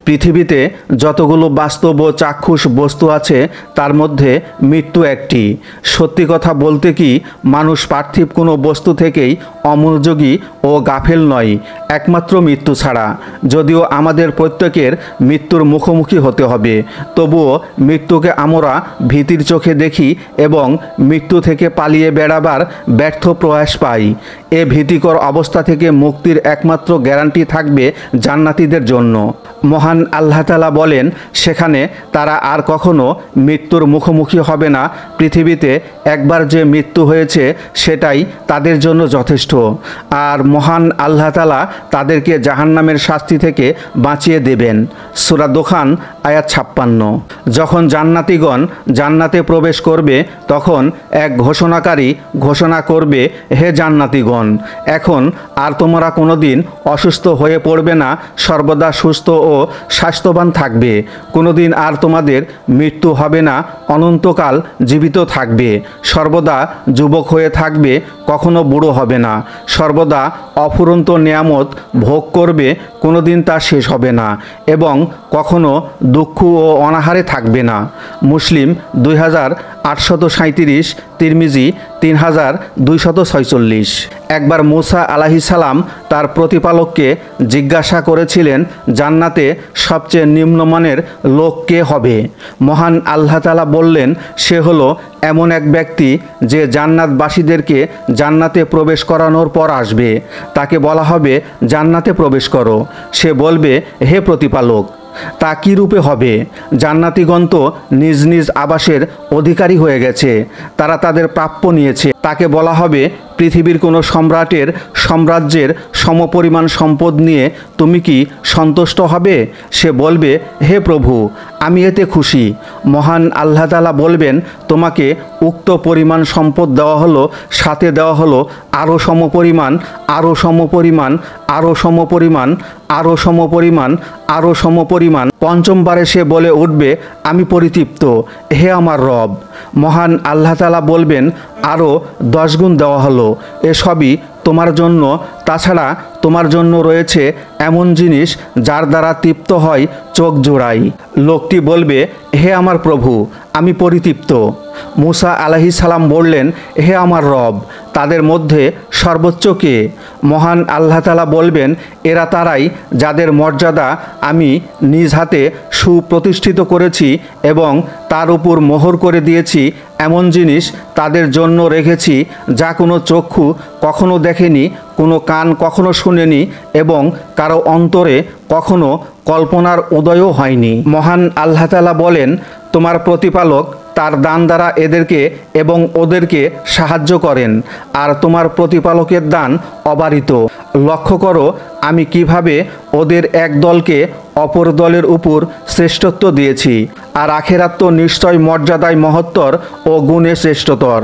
পৃথিবীতে যতগুলো বাস্তব ও চাক্ষুষ বস্তু আছে তার মধ্যে মৃত্যু একটি। সত্যি কথা বলতে কি, মানুষ পার্থিব কোনো বস্তু থেকেই অমনোযোগী ও গাফেল নয়, একমাত্র মৃত্যু ছাড়া। যদিও আমাদের প্রত্যেকের মৃত্যুর মুখোমুখি হতে হবে, তবুও মৃত্যুকে আমরা ভীতির চোখে দেখি এবং মৃত্যু থেকে পালিয়ে বেড়াবার ব্যর্থ প্রয়াস পাই। এ ভীতিকর অবস্থা থেকে মুক্তির একমাত্র গ্যারান্টি থাকবে জান্নাতীদের জন্য। মহান আল্লাহ তাআলা বলেন, সেখানে তারা আর কখনো মৃত্যুর মুখোমুখি হবে না। পৃথিবীতে একবার যে মৃত্যু হয়েছে সেটাই তাদের জন্য যথেষ্ট। আর মহান আল্লাহ তাআলা তাদেরকে জাহান্নামের শাস্তি থেকে বাঁচিয়ে দেবেন। সূরা দোখান আয়াত 56। যখন জান্নাতীগণ জান্নাতে প্রবেশ করবে তখন এক ঘোষণাকারী ঘোষণা করবে, হে জান্নাতীগণ, এখন আর তোমরা কোনোদিন অসুস্থ হয়ে পড়বে না, সর্বদা সুস্থ ও স্বাস্থ্যবান থাকবে। কোনোদিন আর তোমাদের মৃত্যু হবে না, অনন্তকাল জীবিত থাকবে, সর্বদা যুবক হয়ে থাকবে, কখনো বুড়ো হবে না, সর্বদা অফুরন্ত নেয়ামত ভোগ করবে, কোনোদিন তা শেষ হবে না, এবং কখনো দুঃখ ও অনাহারে থাকবে না। মুসলিম 2837, তিরমিজি 3246। একবার মূসা আলাইহিস সালাম তার প্রতিপালককে জিজ্ঞাসা করেছিলেন, জান্নাতে সবচেয়ে নিম্নমানের লোক কে হবে? মহান আল্লাহ তাআলা বললেন, সে হলো এমন এক ব্যক্তি যে জান্নাতবাসীদেরকে জান্নাতে প্রবেশ করানোর পর আসবে। তাকে বলা হবে, জান্নাতে প্রবেশ করো। সে বলবে, হে প্রতিপালক, তা কী রূপে হবে? জান্নাতীগণ তো নিজ নিজ আবাসের অধিকারী হয়ে গেছে, তারা তাদের প্রাপ্য নিয়েছে। তাকে বলা হবে, পৃথিবীর কোনো সম্রাটের সাম্রাজ্যের সমপরিমাণ সম্পদ নিয়ে তুমি কি সন্তুষ্ট হবে? সে বলবে, হে প্রভু, আমি এতে খুশি। মহান আল্লাহ তাআলা বলবেন, তোমাকে উক্ত পরিমাণ সম্পদ দেওয়া হলো, সাথে দেওয়া হলো আরও সমপরিমাণ, আরও সমপরিমাণ, আরও সমপরিমাণ, আরও সমপরিমাণ, আরও সমপরিমাণ। পঞ্চমবারে সে বলে উঠবে, আমি পরিতৃপ্ত, হে আমার রব। মহান আল্লাহ তাআলা বলবেন, আরও 10 গুণ দেওয়া হলো, এসবই তোমার জন্য। তাছাড়া তোমার জন্য রয়েছে এমন জিনিস যার দ্বারা তৃপ্ত হয় চোখ জোড়াই। লোকটি বলবে, হে আমার প্রভু, আমি পরিতৃপ্ত। মূসা আলাইহিস সালাম বললেন, হে আমার রব, তাদের মধ্যে সর্বোচ্চ কে? মহান আল্লাহ তাআলা বলবেন, এরা তারাই যাদের মর্যাদা আমি নিজ হাতে সুপ্রতিষ্ঠিত করেছি এবং তার উপর মোহর করে দিয়েছি। এমন জিনিস তাদের জন্য রেখেছি যা কোনো চক্ষু কখনো দেখেনি, কোনো কান কখনো শুনেনি এবং কারো অন্তরে কখনো কল্পনার উদয়ও হয়নি। মহান আল্লাহ তাআলা বলেন, তোমার প্রতিপালক তার দান দ্বারা এদেরকে এবং ওদেরকে সাহায্য করেন, আর তোমার প্রতিপালকের দান অবারিত। লক্ষ্য করো আমি কিভাবে ওদের এক দলকে অপর দলের উপর শ্রেষ্ঠত্ব দিয়েছি, আর আখিরাত তো নিশ্চয় মর্যাদায় মহত্তর ও গুণে শ্রেষ্ঠতর।